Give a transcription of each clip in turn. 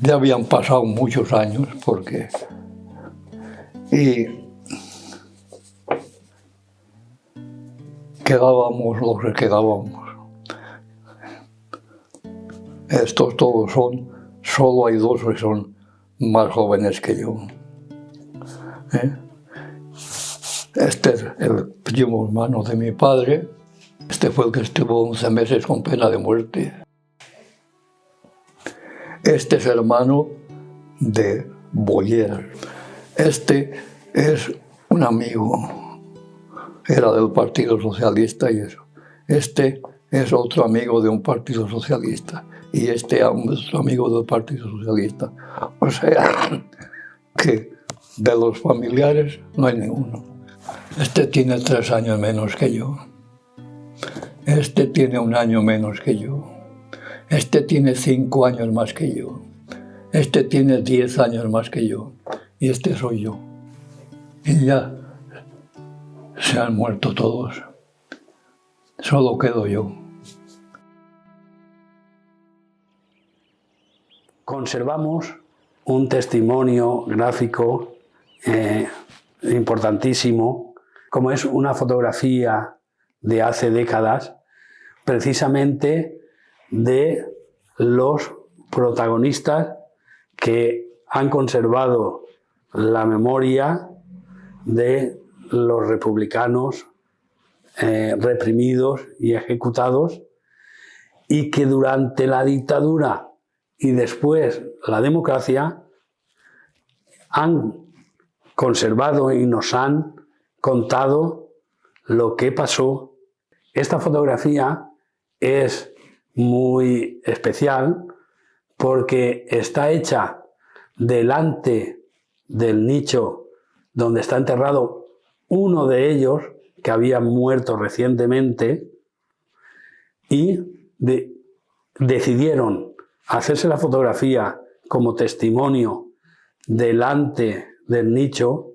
Ya habían pasado muchos años y quedábamos los que quedábamos. Estos todos solo hay dos que son más jóvenes que yo. Este es el primo hermano de mi padre. Este fue el que estuvo 11 meses con pena de muerte. Este es hermano de Boyer. Este es un amigo. Era del Partido Socialista y eso. Este es otro amigo de un Partido Socialista. Y este es otro amigo del Partido Socialista. O sea, que de los familiares no hay ninguno. Este tiene 3 años menos que yo. Este tiene 1 año menos que yo. Este tiene 5 años más que yo. Este tiene 10 años más que yo. Y este soy yo. Y ya se han muerto todos. Solo quedo yo. Conservamos un testimonio gráfico importantísimo, como es una fotografía de hace décadas, precisamente de los protagonistas que han conservado la memoria de los republicanos reprimidos y ejecutados, y que durante la dictadura y después la democracia han conservado y nos han contado lo que pasó. Esta fotografía es muy especial porque está hecha delante del nicho donde está enterrado uno de ellos que había muerto recientemente, y decidieron hacerse la fotografía como testimonio delante del nicho,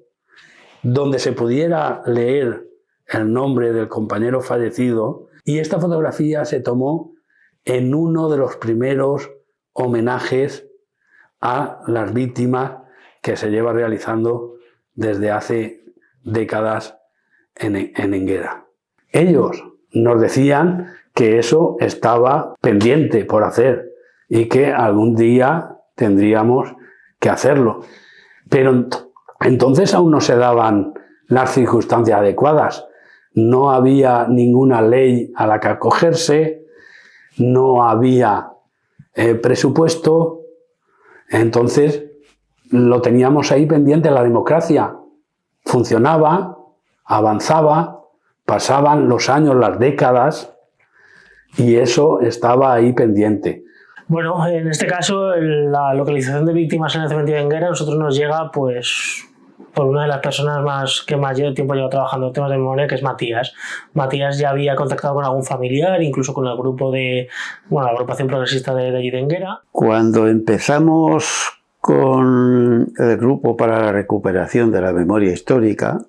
donde se pudiera leer el nombre del compañero fallecido, y esta fotografía se tomó en uno de los primeros homenajes a las víctimas que se lleva realizando desde hace décadas en Enguera. Ellos nos decían que eso estaba pendiente por hacer y que algún día tendríamos que hacerlo. Pero entonces aún no se daban las circunstancias adecuadas. No había ninguna ley a la que acogerse, no había presupuesto, entonces lo teníamos ahí pendiente. La democracia funcionaba, avanzaba, pasaban los años, las décadas, y eso estaba ahí pendiente. Bueno, en este caso la localización de víctimas en el cementerio de Enguera a nosotros nos llega pues por una de las personas que más tiempo lleva trabajando en temas de memoria, que es Matías. Matías ya había contactado con algún familiar, incluso con el grupo la agrupación progresista de allí de Enguera. Cuando empezamos con el grupo para la recuperación de la memoria histórica,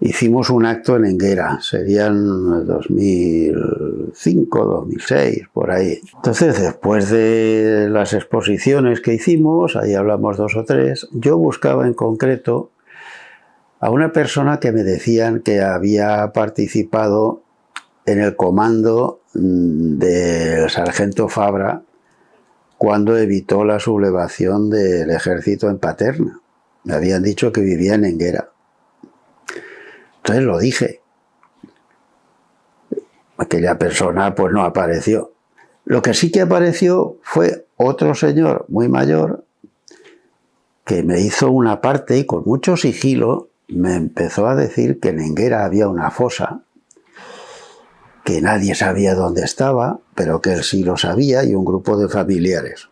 hicimos un acto en Enguera, serían 2005, 2006, por ahí. Entonces, después de las exposiciones que hicimos, ahí hablamos 2 o 3, yo buscaba en concreto a una persona que me decían que había participado en el comando del sargento Fabra cuando evitó la sublevación del ejército en Paterna. Me habían dicho que vivía en Enguera. Entonces lo dije. Aquella persona pues no apareció. Lo que sí que apareció fue otro señor muy mayor que me hizo una parte y con mucho sigilo me empezó a decir que en Enguera había una fosa, que nadie sabía dónde estaba, pero que él sí lo sabía, y un grupo de familiares.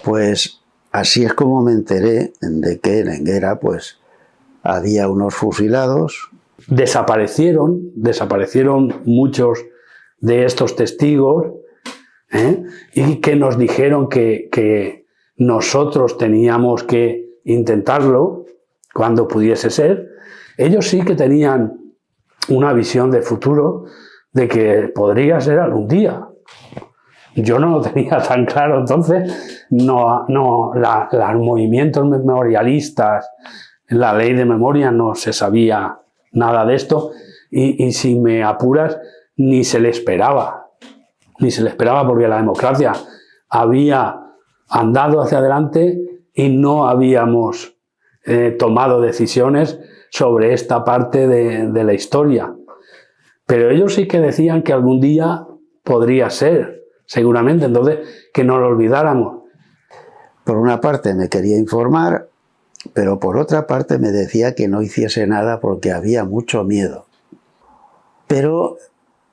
Pues así es como me enteré de que en Enguera pues había unos fusilados. Desaparecieron muchos de estos testigos, y que nos dijeron que nosotros teníamos que intentarlo cuando pudiese ser. Ellos sí que tenían una visión de futuro de que podría ser algún día. Yo no lo tenía tan claro, entonces los movimientos memorialistas, la ley de memoria, no se sabía nada de esto y si me apuras, ni se le esperaba porque la democracia había andado hacia adelante y no habíamos tomado decisiones sobre esta parte de la historia. Pero ellos sí que decían que algún día podría ser, seguramente, entonces que no lo olvidáramos. Por una parte me quería informar, pero por otra parte me decía que no hiciese nada porque había mucho miedo. Pero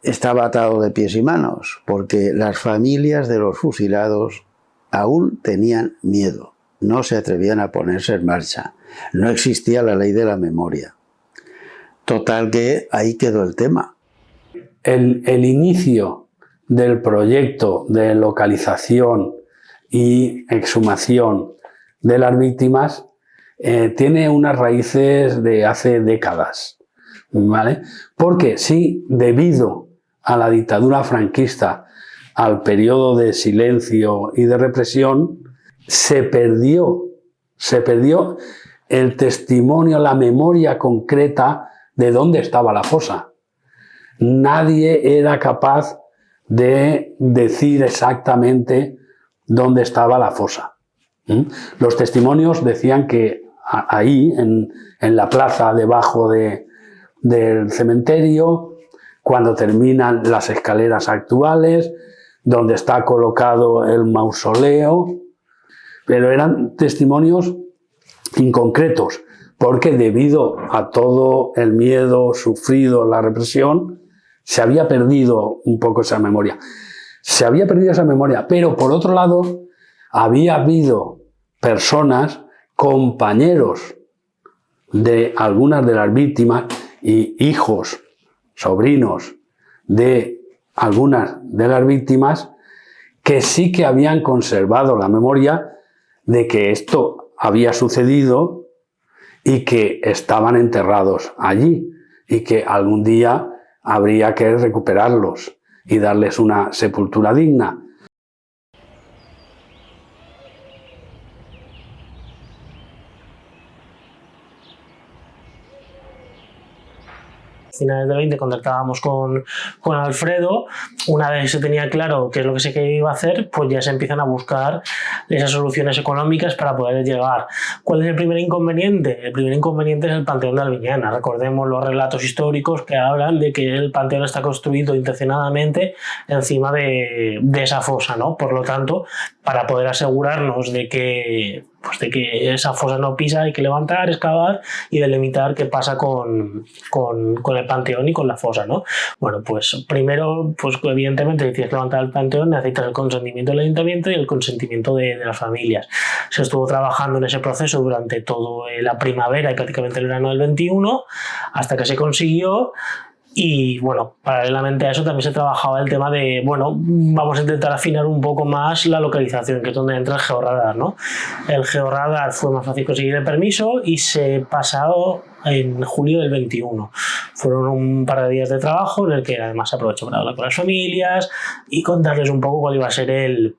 estaba atado de pies y manos, porque las familias de los fusilados aún tenían miedo, no se atrevían a ponerse en marcha, no existía la ley de la memoria. Total que ahí quedó el tema. El inicio del proyecto de localización y exhumación de las víctimas tiene unas raíces de hace décadas, ¿vale? Porque sí, debido a la dictadura franquista, al periodo de silencio y de represión, se perdió el testimonio, la memoria concreta de dónde estaba la fosa. Nadie era capaz de decir exactamente dónde estaba la fosa. Los testimonios decían que ahí, en la plaza debajo del cementerio, cuando terminan las escaleras actuales, donde está colocado el mausoleo, pero eran testimonios inconcretos, porque debido a todo el miedo sufrido, la represión, se había perdido un poco esa memoria. Se había perdido esa memoria, pero por otro lado, había habido personas, compañeros de algunas de las víctimas y hijos, sobrinos de algunas de las víctimas que sí que habían conservado la memoria de que esto había sucedido y que estaban enterrados allí y que algún día habría que recuperarlos y darles una sepultura digna. Finales del 20 contactábamos con Alfredo. Una vez se tenía claro qué es lo que se iba a hacer, pues ya se empiezan a buscar esas soluciones económicas para poder llegar. ¿Cuál es el primer inconveniente? El primer inconveniente es el Panteón de Albiñana. Recordemos los relatos históricos que hablan de que el panteón está construido intencionadamente encima de esa fosa, ¿no? Por lo tanto, para poder asegurarnos de que esa fosa no pisa, hay que levantar, excavar y delimitar qué pasa con el panteón y con la fosa, ¿no? Bueno, pues primero, pues evidentemente, si tienes que levantar el panteón, necesitas el consentimiento del ayuntamiento y el consentimiento de las familias. Se estuvo trabajando en ese proceso durante toda la primavera y prácticamente el verano del 21, hasta que se consiguió. Y bueno, paralelamente a eso también se trabajaba el tema de, bueno, vamos a intentar afinar un poco más la localización, que es donde entra el georradar, ¿no? El georradar fue más fácil conseguir el permiso y se pasó en julio del 21. Fueron un par de días de trabajo en el que además se aprovechó para hablar con las familias y contarles un poco cuál iba a ser el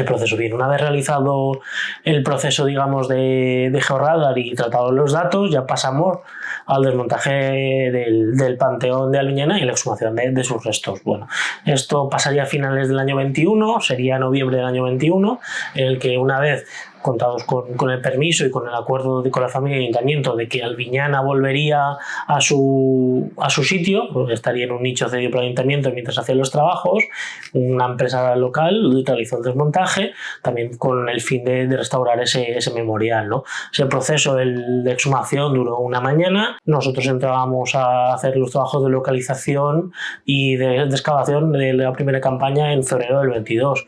proceso. Bien, una vez realizado el proceso, digamos, de georradar y tratado los datos, ya pasamos al desmontaje del Panteón de Albiñana y la exhumación de sus restos. Bueno, esto pasaría a finales del año 21, sería noviembre del año 21, en el que una vez contados con el permiso y con el acuerdo con la familia y el ayuntamiento de que Albiñana volvería a su sitio, porque estaría en un nicho cedido por el ayuntamiento mientras hacían los trabajos, una empresa local realizó el desmontaje, también con el fin de restaurar ese memorial, ¿no? Ese proceso de exhumación duró una mañana, nosotros entrábamos a hacer los trabajos de localización y de excavación de la primera campaña en febrero del 22.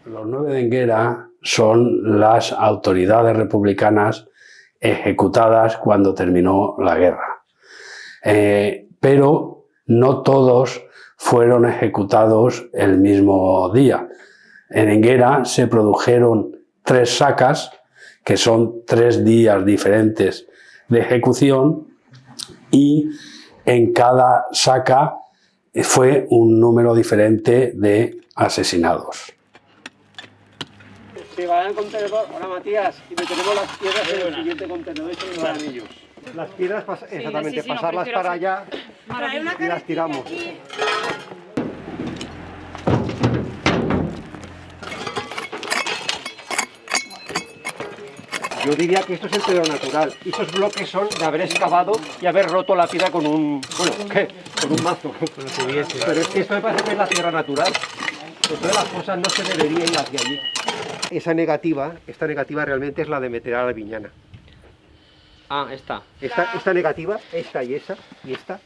Los 9 de Enguera son las autoridades republicanas ejecutadas cuando terminó la guerra. Pero no todos fueron ejecutados el mismo día. En Enguera se produjeron 3 sacas, que son 3 días diferentes de ejecución, y en cada saca fue un número diferente de asesinados. Se va al contenedor. Hola Matías, y meteremos las piedras en el siguiente contenedor y se van ellos. Las piedras, exactamente, sí, pasarlas para allá y las tiramos. Yo diría que esto es el terreno natural. Y esos bloques son de haber excavado y haber roto la piedra con un... Bueno, ¿qué? Con un mazo. Pero es que esto me parece que es la tierra natural. Entonces las cosas no se deberían ir hacia allí. Esta negativa realmente es la de meter a la Albiñana. Ah, esta. Esta negativa, esta y esa, y esta.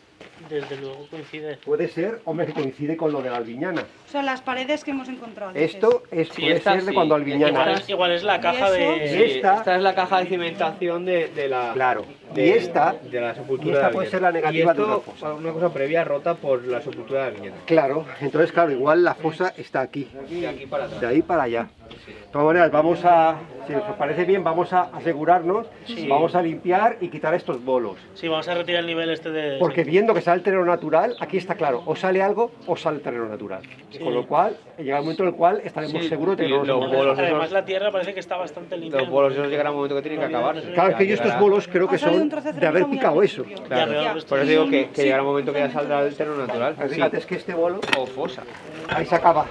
Desde luego coincide. Puede ser, hombre, que coincide con lo de la Albiñana. Son las paredes que hemos encontrado. Esto es, Sí, puede esta ser de sí. cuando Albiñana. Igual es la caja de... Esta es la caja de cimentación de la... Claro. De, Y esta, de la sepultura y esta de puede Albiñana. ser la negativa y esto, de una fosa. una cosa previa rota por la sepultura de Albiñana. Claro, entonces claro, igual la fosa está aquí. De aquí para atrás. De ahí para allá. De todas maneras, vamos a, si os parece bien, vamos a asegurarnos, vamos a limpiar y quitar estos bolos. Sí, vamos a retirar el nivel este de... Porque viendo que sale el terreno natural, aquí está claro, o sale algo o sale el terreno natural. Con lo cual, llega el momento en el cual estaremos seguros de que no y nos los hemos bolos Además esos, la tierra parece que está bastante limpia. los bolos esos llegará un momento que tienen que acabar. Claro, es que yo estos bolos creo que Ha salido son un trozo de de haber cerámica muy picado al eso. principio. Claro, Ya, por eso digo que llegará un momento que ya saldrá el terreno natural. Pero Sí. fíjate, es que este bolo, O fosa. ahí se acaba.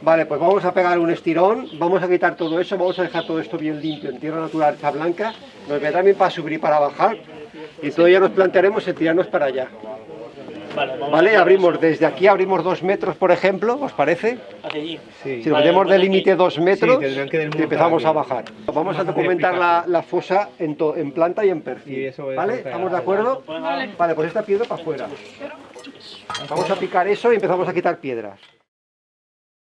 Vale, pues vamos a pegar un estirón, vamos a quitar todo eso, vamos a dejar todo esto bien limpio, en tierra natural, está blanca, nos vendrá también para subir y para bajar, y todo ya nos plantearemos en tirarnos para allá. Vale, abrimos, desde aquí abrimos 2 metros, por ejemplo, ¿os parece? Hacia allí. Sí. Si nos metemos de límite 2 metros, Sí, tendrán que desmontar empezamos a aquí. bajar. Vamos a documentar la fosa en planta y en perfil. Y eso es ¿Vale? otra. ¿Estamos de acuerdo? Vale, pues esta piedra para afuera. Vamos a picar eso y empezamos a quitar piedras.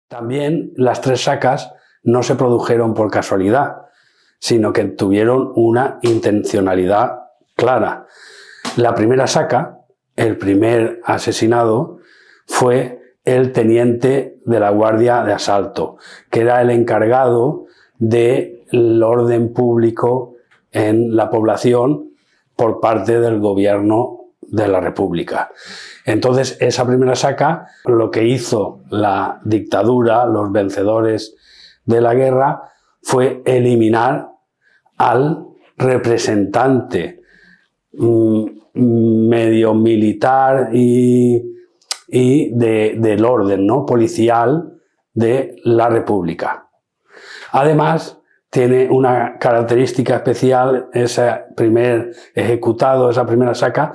También las 3 sacas no se produjeron por casualidad, sino que tuvieron una intencionalidad clara. La primera saca, el primer asesinado, fue el teniente de la Guardia de Asalto, que era el encargado del orden público en la población por parte del gobierno de la República. Entonces, esa primera saca, lo que hizo la dictadura, los vencedores de la guerra, fue eliminar al representante medio militar y del orden, ¿no?, policial de la República. Además, tiene una característica especial ese primer ejecutado, esa primera saca,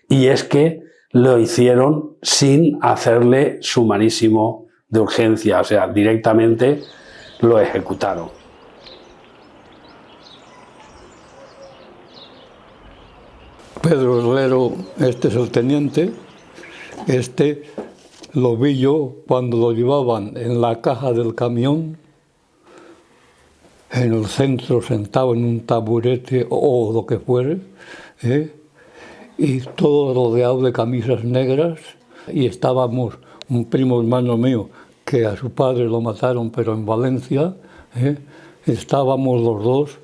y es que lo hicieron sin hacerle sumarísimo de urgencia, o sea, directamente lo ejecutaron. Pedro Herrero, este es el teniente, este lo vi yo cuando lo llevaban en la caja del camión, en el centro sentado en un taburete o lo que fuere, y todo rodeado de camisas negras, y estábamos, un primo hermano mío, que a su padre lo mataron pero en Valencia, estábamos los dos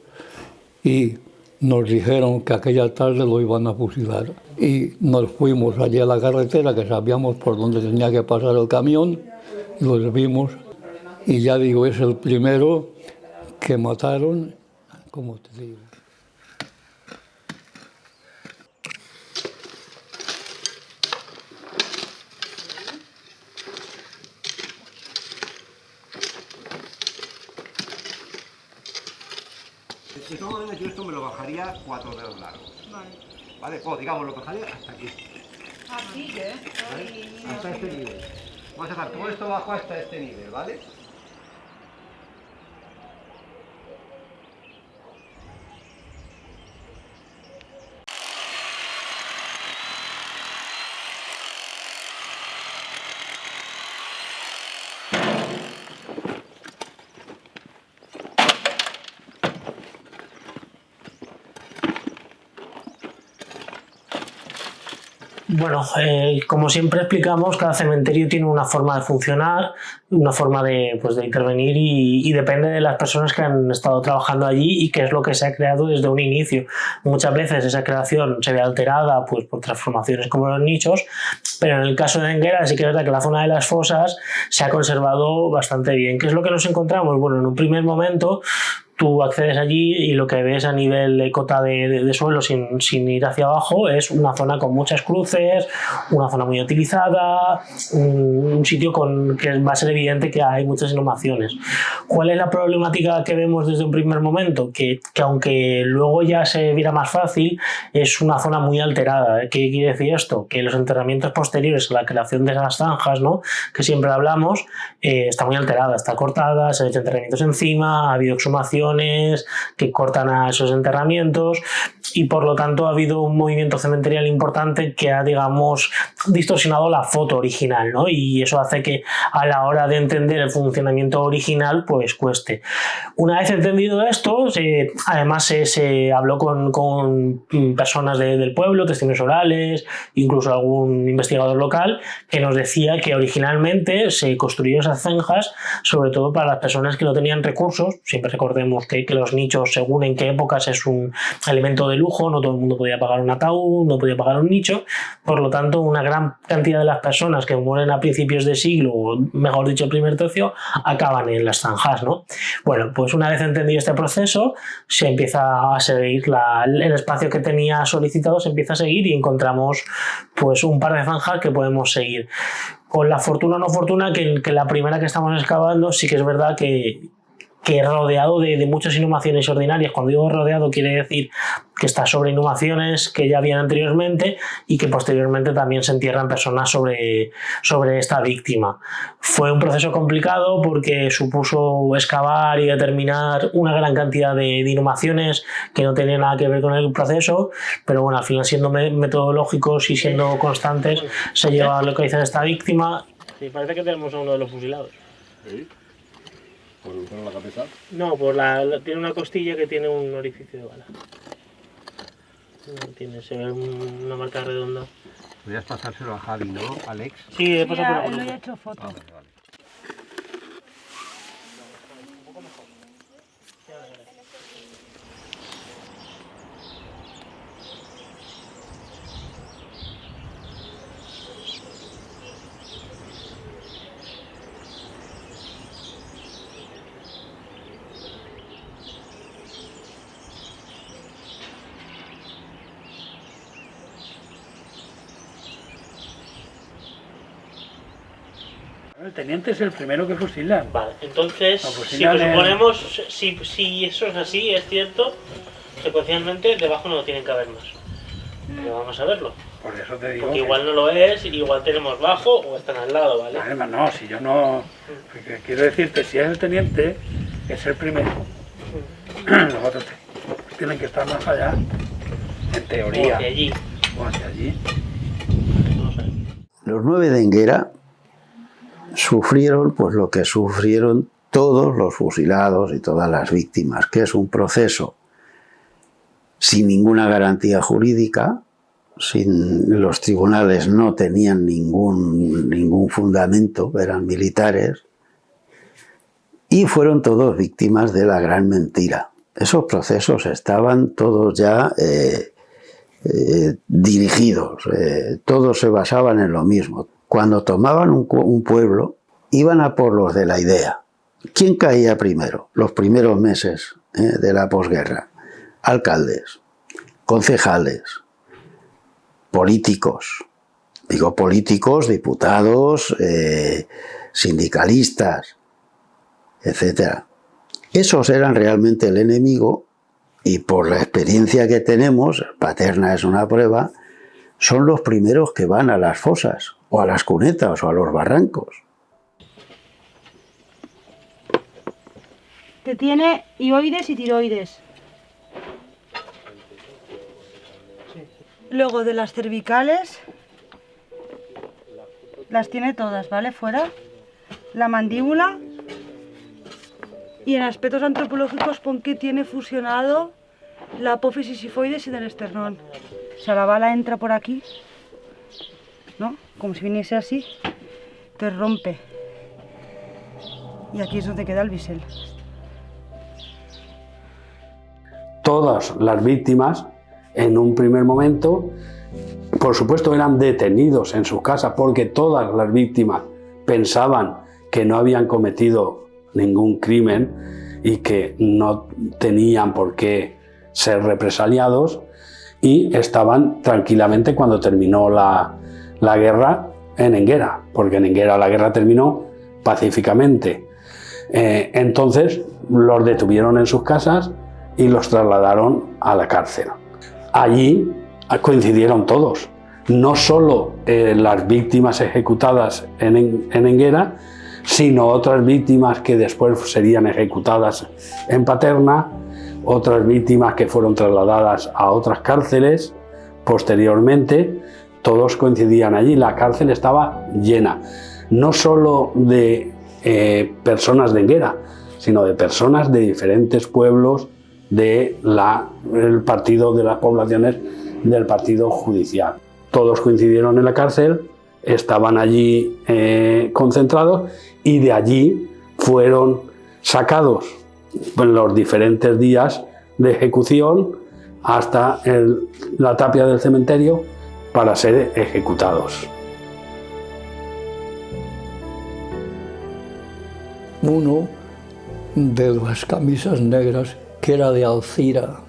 y nos dijeron que aquella tarde lo iban a fusilar. Y nos fuimos allí a la carretera, que sabíamos por dónde tenía que pasar el camión, y los vimos. Y ya digo, es el primero que mataron, como te digo. De todas maneras, yo esto me lo bajaría 4 dedos largos. Vale, pues digamos, lo bajaría hasta aquí. Así que... ¿Vale? Hasta este nivel. Vamos a dejar todo esto bajo hasta este nivel, ¿vale? Bueno, como siempre explicamos, cada cementerio tiene una forma de funcionar, una forma de intervenir y depende de las personas que han estado trabajando allí y qué es lo que se ha creado desde un inicio. Muchas veces esa creación se ve alterada pues, por transformaciones como los nichos, pero en el caso de Enguera sí que es verdad que la zona de las fosas se ha conservado bastante bien. ¿Qué es lo que nos encontramos? Bueno, en un primer momento tú accedes allí y lo que ves a nivel de cota de suelo sin ir hacia abajo es una zona con muchas cruces, una zona muy utilizada, un sitio que va a ser evidente que hay muchas inhumaciones. ¿Cuál es la problemática que vemos desde un primer momento? Que aunque luego ya se viera más fácil, es una zona muy alterada. ¿Qué quiere decir esto? Que los enterramientos posteriores a la creación de esas zanjas, ¿no?, que siempre hablamos, está muy alterada, está cortada, se han hecho enterramientos encima, ha habido exhumaciones que cortan a esos enterramientos y por lo tanto ha habido un movimiento cementerial importante que ha, digamos, distorsionado la foto original, ¿no? Y eso hace que a la hora de entender el funcionamiento original pues cueste. Una vez entendido esto, además se habló con personas del pueblo, testimonios orales, incluso algún investigador local que nos decía que originalmente se construyeron esas zanjas sobre todo para las personas que no tenían recursos. Siempre recordemos que los nichos, según en qué épocas, es un elemento de lujo, no todo el mundo podía pagar un ataúd, no podía pagar un nicho, por lo tanto una gran cantidad de las personas que mueren a principios de siglo, o mejor dicho el primer tercio, acaban en las zanjas, ¿no? Bueno, pues una vez entendido este proceso, se empieza a seguir el espacio que tenía solicitado, se empieza a seguir y encontramos pues un par de zanjas que podemos seguir. Con la fortuna o no fortuna que la primera que estamos excavando sí que es verdad que rodeado de muchas inhumaciones ordinarias. Cuando digo rodeado quiere decir que está sobre inhumaciones que ya habían anteriormente y que posteriormente también se entierran personas sobre esta víctima. Fue un proceso complicado porque supuso excavar y determinar una gran cantidad de inhumaciones que no tenían nada que ver con el proceso, pero bueno, al final siendo metodológicos y siendo constantes se lleva a localizar a esta víctima. Sí, parece que tenemos a uno de los fusilados. ¿Sí? ¿Por la cabeza? No, tiene una costilla que tiene un orificio de bala. Se ve una marca redonda. Podrías pasárselo a Javi, ¿no, Alex? Sí, he pasado por Lo he hecho foto. Vale. El teniente es el primero que fusila. Vale, entonces, No, pues si ya suponemos, si eso es así, es cierto, secuencialmente debajo no tienen que haber más. Pero vamos a verlo. Por eso te digo. Porque igual no lo es, igual tenemos bajo o están al lado, ¿vale? Además, no, si yo no. Quiero decirte, si es el teniente, es el primero. Los otros tienen que estar más allá, en teoría. O hacia allí. O hacia allí. Los 9 de Enguera sufrieron pues lo que sufrieron todos los fusilados y todas las víctimas, que es un proceso sin ninguna garantía jurídica, los tribunales no tenían ningún fundamento, eran militares, y fueron todos víctimas de la gran mentira. Esos procesos estaban todos ya dirigidos, todos se basaban en lo mismo. Cuando tomaban un pueblo, iban a por los de la idea. ¿Quién caía primero? Los primeros meses de la posguerra. Alcaldes, concejales, políticos. Digo políticos, diputados, sindicalistas, etc. Esos eran realmente el enemigo y por la experiencia que tenemos, Paterna es una prueba, son los primeros que van a las fosas, o a las cunetas, o a los barrancos. Que tiene ioides y tiroides. Luego de las cervicales, las tiene todas, ¿vale? Fuera. La mandíbula. Y en aspectos antropológicos pon que tiene fusionado la apófisis sifoides y del esternón. O sea, la bala entra por aquí ¿no? Como si viniese así, entonces rompe. Y aquí es donde queda el bisel. Todas las víctimas, en un primer momento, por supuesto, eran detenidos en sus casas porque todas las víctimas pensaban que no habían cometido ningún crimen y que no tenían por qué ser represaliados, y estaban tranquilamente cuando terminó la guerra en Enguera, porque en Enguera la guerra terminó pacíficamente. Entonces los detuvieron en sus casas y los trasladaron a la cárcel. Allí coincidieron todos, no solo las víctimas ejecutadas en Enguera, sino otras víctimas que después serían ejecutadas en Paterna, otras víctimas que fueron trasladadas a otras cárceles posteriormente. Todos coincidían allí. La cárcel estaba llena, no solo de personas de Enguera, sino de personas de diferentes pueblos del partido, de las poblaciones del partido judicial. Todos coincidieron en la cárcel, estaban allí concentrados, y de allí fueron sacados en los diferentes días de ejecución hasta la tapia del cementerio para ser ejecutados. Uno de las camisas negras, que era de Alcira,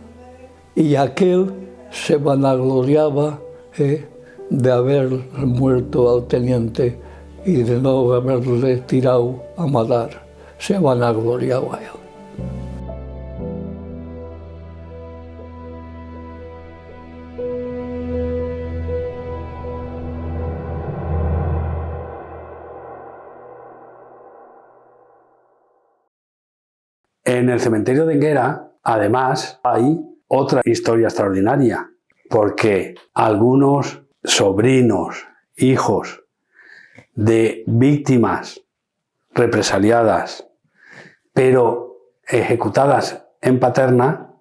y aquel se vanagloriaba de haber muerto al teniente y de no haberle tirado a matar. Se vanagloriaba él. En el cementerio de Enguera, además, hay otra historia extraordinaria, porque algunos sobrinos, hijos de víctimas represaliadas, pero ejecutadas en Paterna,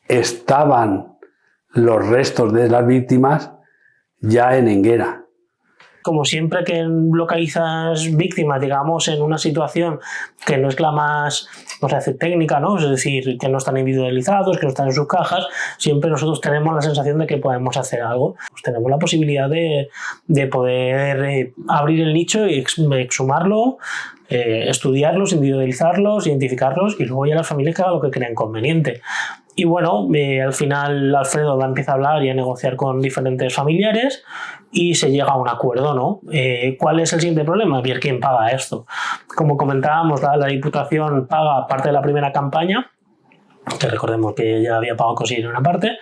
estaban los restos de las víctimas ya en Enguera. Como siempre que localizas víctimas, digamos, en una situación que no es la más, vamos a decir, técnica, ¿no? Es decir, que no están individualizados, que no están en sus cajas, siempre nosotros tenemos la sensación de que podemos hacer algo. Pues tenemos la posibilidad de poder abrir el nicho y exhumarlo, estudiarlos, individualizarlos, identificarlos, y luego ya las familias que hagan lo que crean conveniente. Y bueno, al final Alfredo empieza a hablar y a negociar con diferentes familiares y se llega a un acuerdo, ¿no? ¿Cuál es el siguiente problema? Ver quién paga esto. Como comentábamos, la Diputación paga parte de la primera campaña, que recordemos que ya había pagado conseguir una parte,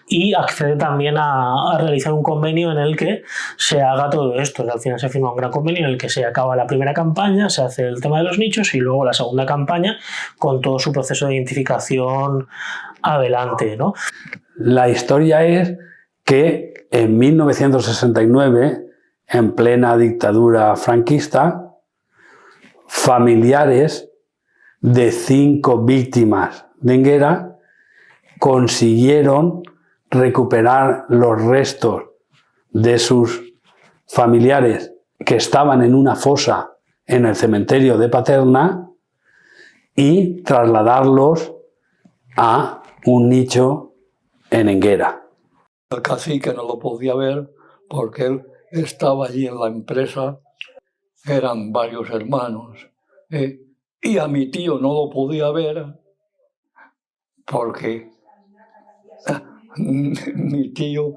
y accede también a realizar un convenio en el que se haga todo esto. Al final se firma un gran convenio en el que se acaba la primera campaña, se hace el tema de los nichos, y luego la segunda campaña con todo su proceso de identificación adelante, ¿no? La historia es que en 1969, en plena dictadura franquista, familiares de 5 víctimas de Enguera consiguieron recuperar los restos de sus familiares que estaban en una fosa en el cementerio de Paterna y trasladarlos a un nicho en Enguera. El cacique no lo podía ver porque él estaba allí en la empresa, eran varios hermanos, y a mi tío no lo podía ver porque mi tío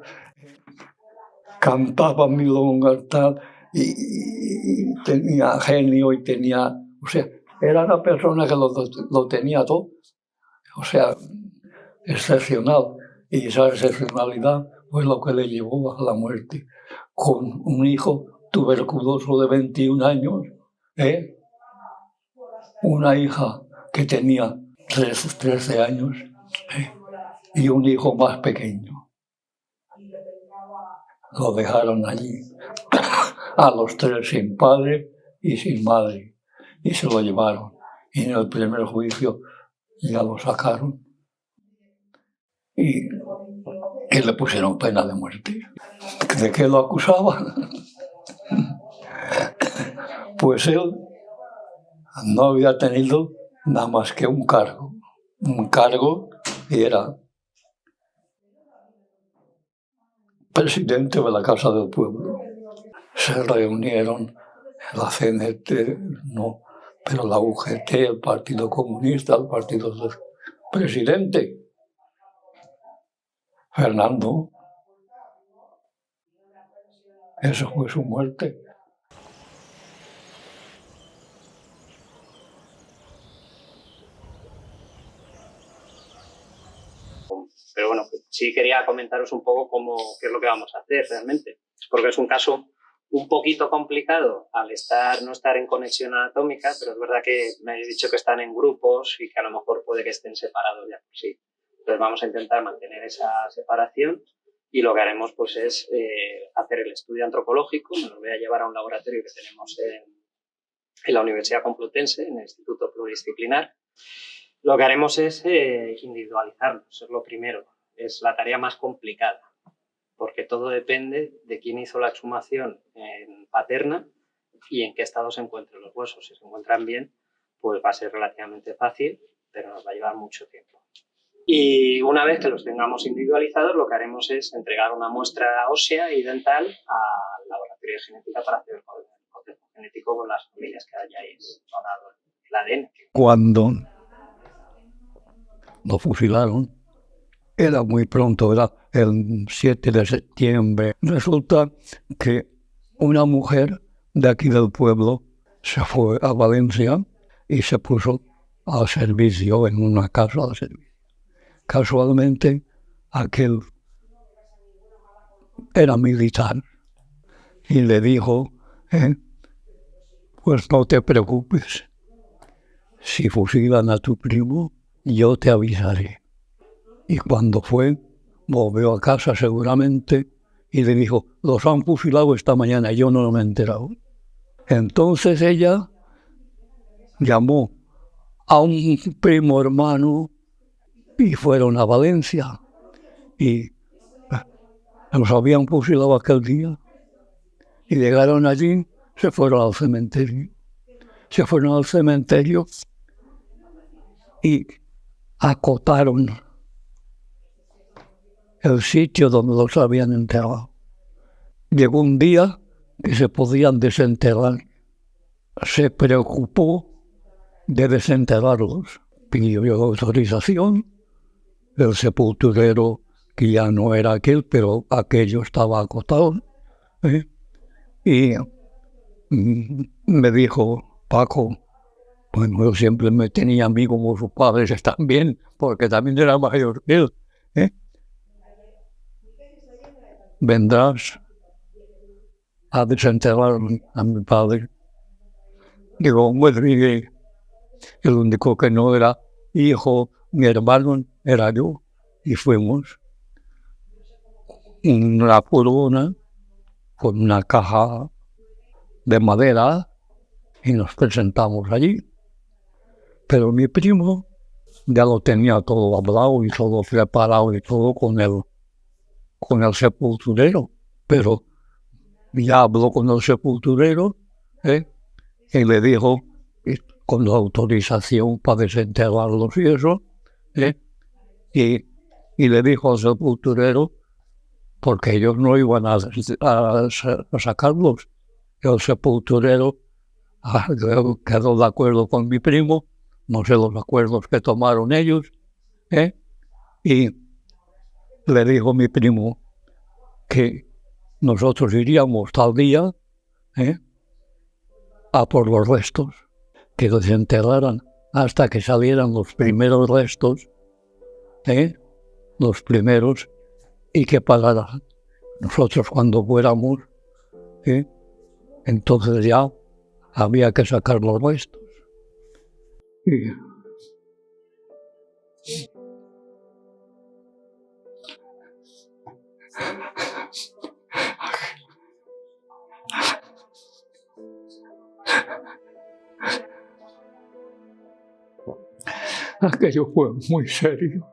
cantaba milongas tal, y tenía genio y tenía, o sea, era una persona que lo tenía todo, o sea, excepcional. Y esa excepcionalidad fue lo que le llevó a la muerte, con un hijo tuberculoso de 21 años, una hija que tenía 13 años, y un hijo más pequeño. Lo dejaron allí, a los 3 sin padre y sin madre, y se lo llevaron. Y en el primer juicio ya lo sacaron. Y que le pusieron pena de muerte. ¿De qué lo acusaban? Pues él no había tenido nada más que un cargo, y era presidente de la Casa del Pueblo. Se reunieron la CNT, no, pero la UGT, el Partido Comunista, el partido del presidente, Fernando. Eso fue su muerte. Pero bueno, sí quería comentaros un poco qué es lo que vamos a hacer realmente, porque es un caso un poquito complicado al no estar en conexión anatómica, pero es verdad que me habéis dicho que están en grupos y que a lo mejor puede que estén separados ya por sí. Entonces vamos a intentar mantener esa separación y lo que haremos pues es hacer el estudio antropológico. Me lo voy a llevar a un laboratorio que tenemos en la Universidad Complutense, en el Instituto Pluridisciplinar. Lo que haremos es individualizarlos, es lo primero. Es la tarea más complicada, porque todo depende de quién hizo la exhumación paterna y en qué estado se encuentran los huesos. Si se encuentran bien, pues va a ser relativamente fácil, pero nos va a llevar mucho tiempo. Y una vez que los tengamos individualizados, lo que haremos es entregar una muestra ósea y dental al laboratorio de genética para hacer el cotejo genético con las familias que hayáis donado el ADN. Cuando lo fusilaron, era muy pronto, era el 7 de septiembre. Resulta que una mujer de aquí del pueblo se fue a Valencia y se puso al servicio en una casa de servicio. Casualmente, aquel era militar y le dijo, pues no te preocupes, si fusilan a tu primo, yo te avisaré. Y cuando fue, volvió a casa seguramente y le dijo, los han fusilado esta mañana, yo no me he enterado. Entonces ella llamó a un primo hermano y fueron a Valencia y los habían fusilado aquel día y llegaron allí, se fueron al cementerio. Se fueron al cementerio y acotaron el sitio donde los habían enterrado. Llegó un día que se podían desenterrar. Se preocupó de desenterrarlos. Pidió autorización. El sepulturero, que ya no era aquel, pero aquello estaba acotado. Y me dijo, Paco, bueno, yo siempre me tenía amigos como sus padres también, porque también era mayor que él. Vendrás a desenterrar a mi padre. Digo, bueno, el único que no era hijo, mi hermano, era yo, y fuimos en una furgona con una caja de madera y nos presentamos allí. Pero mi primo ya lo tenía todo hablado y todo preparado y todo con el sepulturero, pero ya habló con el sepulturero y le dijo, con la autorización para desenterrarlos y eso, y le dijo al sepulturero, porque ellos no iban a sacarlos, el sepulturero quedó de acuerdo con mi primo, no sé los acuerdos que tomaron ellos, y le dijo mi primo que nosotros iríamos tal día a por los restos, que los enterraran hasta que salieran los primeros restos, los primeros, y que pagaran. Nosotros cuando fuéramos, entonces ya había que sacar los restos. Aquello fue muy serio.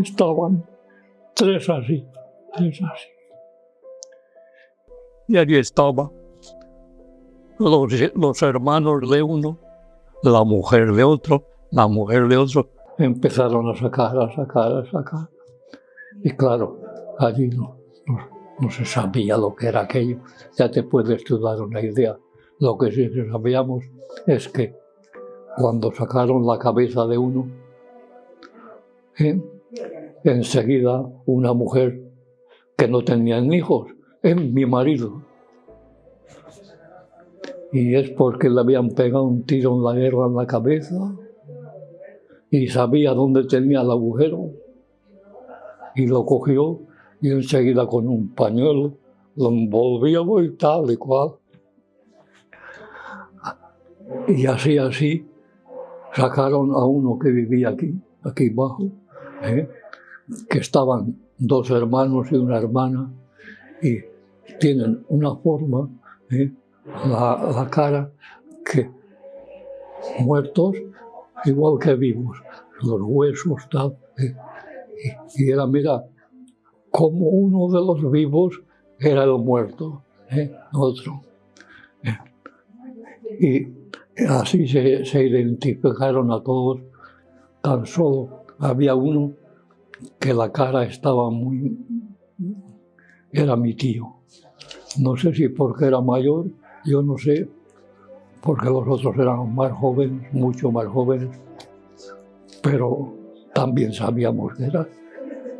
estaban tres así. Y allí estaban los hermanos de uno, la mujer de otro, empezaron a sacar. Y claro, allí no se sabía lo que era aquello. Ya te puedes dar una idea. Lo que sí sabíamos es que cuando sacaron la cabeza de uno, enseguida una mujer que no tenía hijos, es mi marido. Y es porque le habían pegado un tiro en la guerra en la cabeza y sabía dónde tenía el agujero y lo cogió y enseguida con un pañuelo lo envolvió y tal y cual. Y así sacaron a uno que vivía aquí abajo, que estaban dos hermanos y una hermana y tienen una forma, la cara, que muertos igual que vivos, los huesos tal, y era, mira, como uno de los vivos era el muerto, otro. Y así se identificaron a todos. Tan solo había uno que la cara estaba era mi tío. No sé si porque era mayor, yo no sé, porque los otros eran más jóvenes, mucho más jóvenes, pero también sabíamos que era.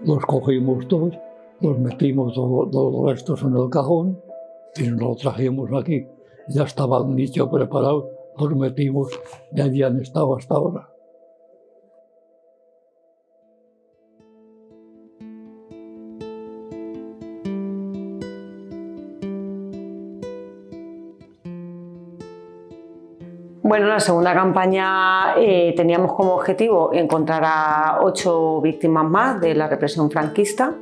Los cogimos todos, los metimos todos los restos en el cajón y nos lo trajimos aquí. Ya estaba el nicho preparado, los metimos y allí han estado hasta ahora. Bueno, en la segunda campaña teníamos como objetivo encontrar a 8 víctimas más de la represión franquista.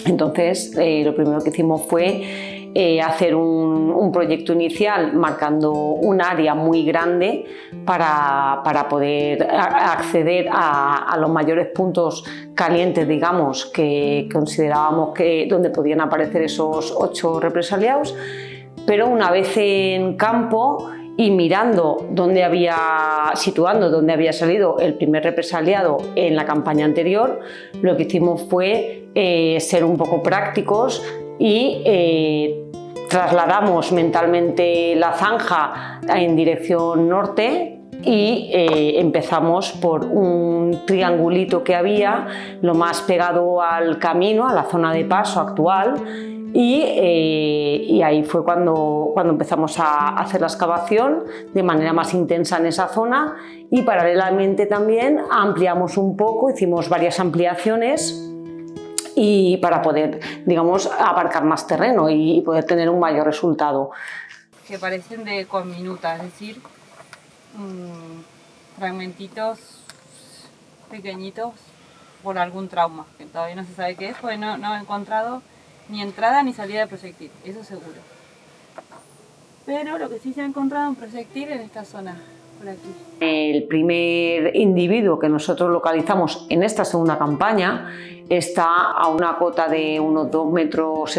Entonces, lo primero que hicimos fue hacer un proyecto inicial marcando un área muy grande para poder acceder a los mayores puntos calientes, digamos, que considerábamos que donde podían aparecer esos 8 represaliados. Pero una vez en campo y mirando situando dónde había salido el primer represaliado en la campaña anterior, lo que hicimos fue ser un poco prácticos y trasladamos mentalmente la zanja en dirección norte y empezamos por un triangulito que había lo más pegado al camino, a la zona de paso actual. Y ahí fue cuando empezamos a hacer la excavación de manera más intensa en esa zona y paralelamente también ampliamos un poco, hicimos varias ampliaciones y para poder, digamos, abarcar más terreno y poder tener un mayor resultado. Que parecen de conminuta, es decir, fragmentitos pequeñitos por algún trauma, que todavía no se sabe qué es, porque no he encontrado ni entrada ni salida de proyectil, eso seguro. Pero lo que sí se ha encontrado un proyectil en esta zona, por aquí. El primer individuo que nosotros localizamos en esta segunda campaña está a una cota de unos 2,65 metros,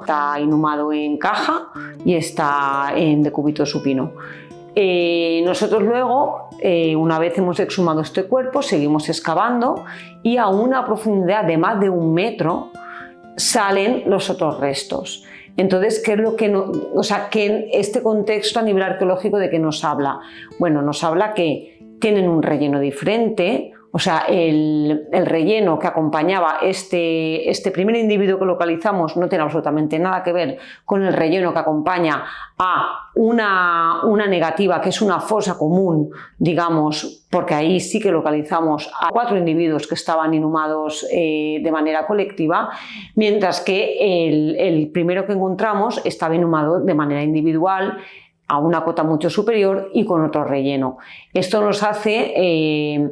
está inhumado en caja y está en decúbito supino. Nosotros luego, una vez hemos exhumado este cuerpo, seguimos excavando y a una profundidad de más de 1 metro salen los otros restos. Entonces, ¿qué es lo que que este contexto a nivel arqueológico de qué nos habla? Bueno, nos habla que tienen un relleno diferente, o sea, el relleno que acompañaba este primer individuo que localizamos no tiene absolutamente nada que ver con el relleno que acompaña a una negativa, que es una fosa común, digamos, porque ahí sí que localizamos a 4 individuos que estaban inhumados de manera colectiva, mientras que el primero que encontramos estaba inhumado de manera individual, a una cota mucho superior y con otro relleno. Esto nos hace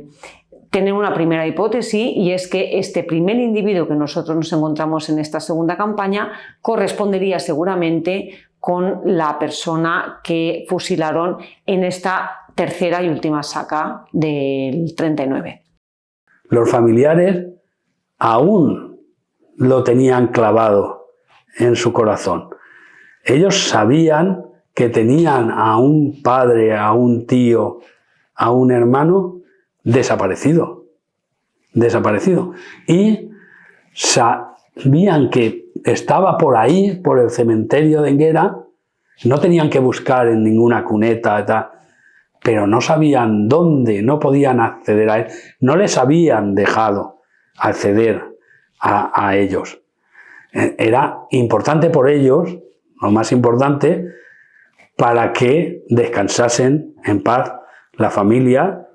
tener una primera hipótesis, y es que este primer individuo que nosotros nos encontramos en esta segunda campaña correspondería seguramente con la persona que fusilaron en esta tercera y última saca del 39. los familiares aún lo tenían clavado en su corazón. Ellos sabían que tenían a un padre, a un tío, a un hermano desaparecido. Y sabían que estaba por ahí, por el cementerio de Enguera. No tenían que buscar en ninguna cuneta, tal, pero no sabían dónde, no podían acceder a él. No les habían dejado acceder a ellos. Era importante por ellos, lo más importante, para que descansasen en paz la familia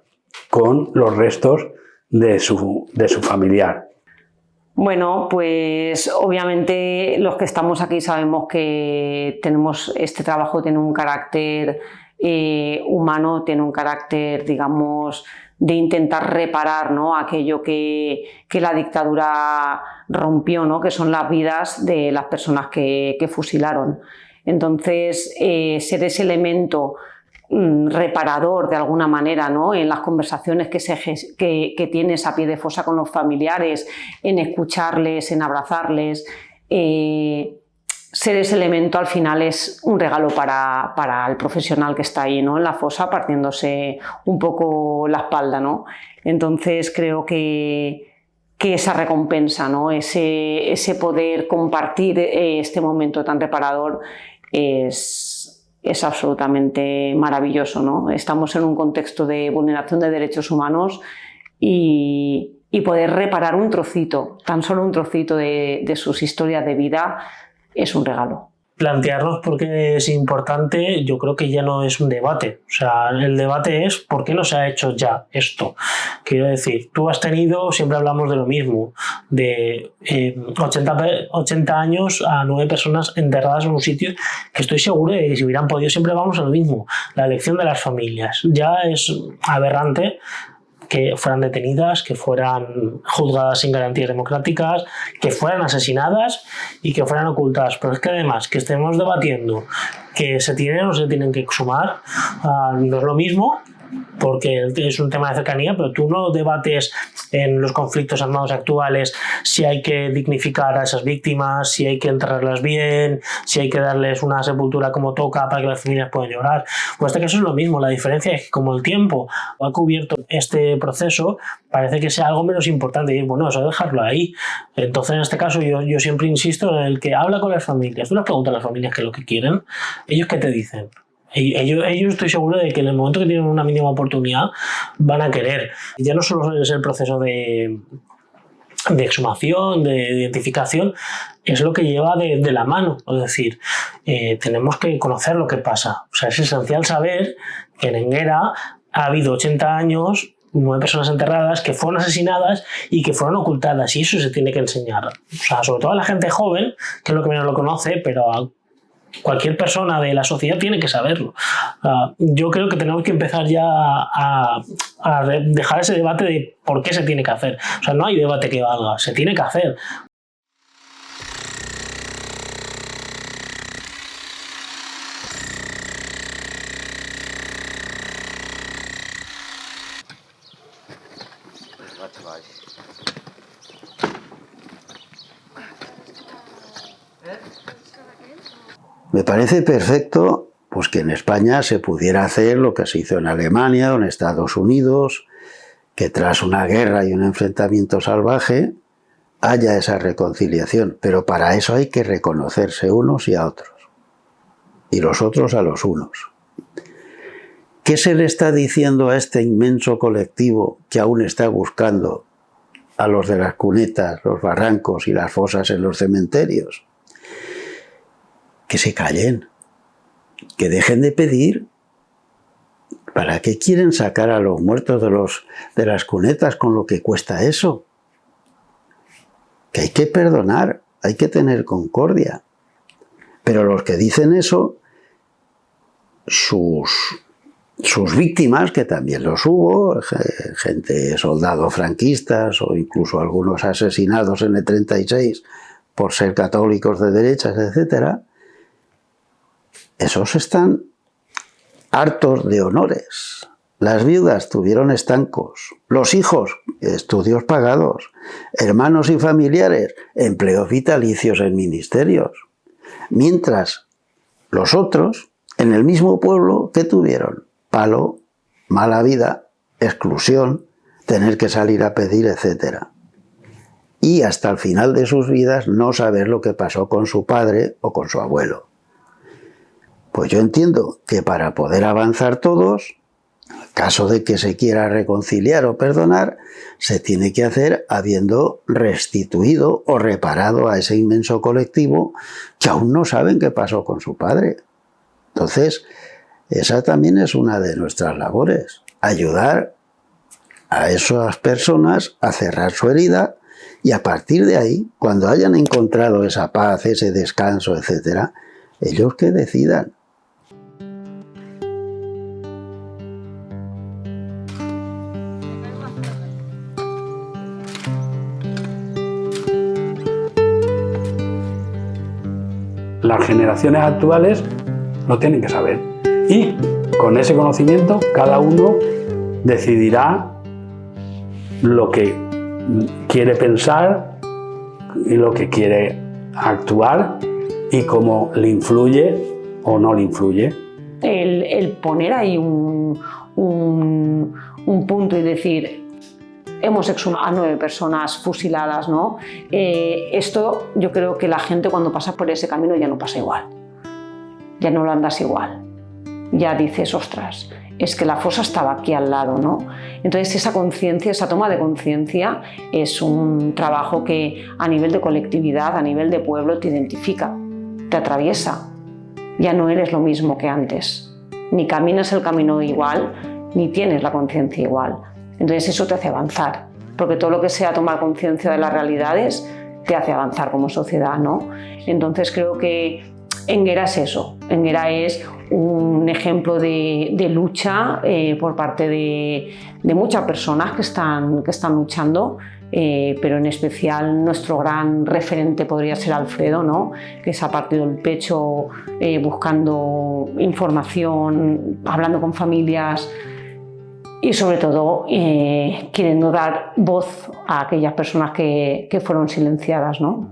con los restos de su familiar. Bueno, pues obviamente los que estamos aquí sabemos que este trabajo tiene un carácter humano, tiene un carácter, digamos, de intentar reparar, ¿no?, aquello que la dictadura rompió, ¿no?, que son las vidas de las personas que fusilaron. Entonces, ser ese elemento reparador de alguna manera, ¿no?, en las conversaciones que tienes a pie de fosa con los familiares, en escucharles, en abrazarles, ser ese elemento al final es un regalo para el profesional que está ahí, ¿no?, en la fosa, partiéndose un poco la espalda, ¿no? Entonces creo que esa recompensa, ¿no?, ese poder compartir este momento tan reparador es absolutamente maravilloso, ¿no? Estamos en un contexto de vulneración de derechos humanos y poder reparar un trocito, tan solo un trocito de sus historias de vida, es un regalo. Plantearnos por qué es importante, yo creo que ya no es un debate. O sea, el debate es por qué no se ha hecho ya esto. Quiero decir, tú has tenido, siempre hablamos de lo mismo, de 80 años a 9 personas enterradas en un sitio que estoy seguro de que si hubieran podido siempre vamos a lo mismo. La elección de las familias. Ya es aberrante que fueran detenidas, que fueran juzgadas sin garantías democráticas, que fueran asesinadas y que fueran ocultadas. Pero es que además que estemos debatiendo que se tienen o se tienen que exhumar, no es lo mismo, porque es un tema de cercanía, pero tú no debates en los conflictos armados actuales si hay que dignificar a esas víctimas, si hay que enterrarlas bien, si hay que darles una sepultura como toca para que las familias puedan llorar. Pues en este caso es lo mismo, la diferencia es que como el tiempo ha cubierto este proceso, parece que sea algo menos importante y bueno, eso dejarlo ahí. Entonces en este caso yo siempre insisto en el que habla con las familias, tú les preguntas a las familias qué es lo que quieren, ellos qué te dicen. Ellos estoy seguro de que en el momento que tienen una mínima oportunidad van a querer. Ya no solo es el proceso de exhumación, de identificación, es lo que lleva de la mano. Es decir, tenemos que conocer lo que pasa. O sea, es esencial saber que en Enguera ha habido 80 años, 9 personas enterradas que fueron asesinadas y que fueron ocultadas, y eso se tiene que enseñar. O sea, sobre todo a la gente joven, que es lo que menos lo conoce, pero a cualquier persona de la sociedad tiene que saberlo. Yo creo que tenemos que empezar ya a dejar ese debate de por qué se tiene que hacer. O sea, no hay debate que valga, se tiene que hacer. Me parece perfecto pues que en España se pudiera hacer lo que se hizo en Alemania o en Estados Unidos, que tras una guerra y un enfrentamiento salvaje haya esa reconciliación, pero para eso hay que reconocerse unos y a otros, y los otros a los unos. ¿Qué se le está diciendo a este inmenso colectivo que aún está buscando a los de las cunetas, los barrancos y las fosas en los cementerios? Que se callen, que dejen de pedir. ¿Para qué quieren sacar a los muertos de las cunetas con lo que cuesta eso? Que hay que perdonar, hay que tener concordia. Pero los que dicen eso, sus víctimas, que también los hubo, gente, soldados franquistas o incluso algunos asesinados en el 36 por ser católicos de derechas, etcétera, esos están hartos de honores, Las viudas tuvieron estancos, los hijos estudios pagados, hermanos y familiares empleos vitalicios en ministerios, mientras los otros, en el mismo pueblo, ¿qué tuvieron? Palo, mala vida, exclusión, tener que salir a pedir, etc. Y hasta el final de sus vidas no saber lo que pasó con su padre o con su abuelo. Pues yo entiendo que para poder avanzar todos, en el caso de que se quiera reconciliar o perdonar, se tiene que hacer habiendo restituido o reparado a ese inmenso colectivo que aún no saben qué pasó con su padre. Entonces, esa también es una de nuestras labores, ayudar a esas personas a cerrar su herida y a partir de ahí, cuando hayan encontrado esa paz, ese descanso, etc., ellos que decidan. Las generaciones actuales lo tienen que saber y con ese conocimiento cada uno decidirá lo que quiere pensar y lo que quiere actuar y cómo le influye o no le influye. El poner ahí un punto y decir hemos exhumado a 9 personas fusiladas, ¿no? Esto yo creo que la gente cuando pasa por ese camino ya no pasa igual, ya no lo andas igual, ya dices, ostras, es que la fosa estaba aquí al lado, ¿no? Entonces esa conciencia, esa toma de conciencia es un trabajo que a nivel de colectividad, a nivel de pueblo te identifica, te atraviesa, ya no eres lo mismo que antes, ni caminas el camino igual, ni tienes la conciencia igual. Entonces eso te hace avanzar, porque todo lo que sea tomar conciencia de las realidades te hace avanzar como sociedad, ¿no? Entonces creo que Enguera es eso, Enguera es un ejemplo de lucha por parte de muchas personas que están luchando, pero en especial nuestro gran referente podría ser Alfredo, ¿no? Que se ha partido el pecho buscando información, hablando con familias, y sobre todo queriendo dar voz a aquellas personas que fueron silenciadas, ¿no?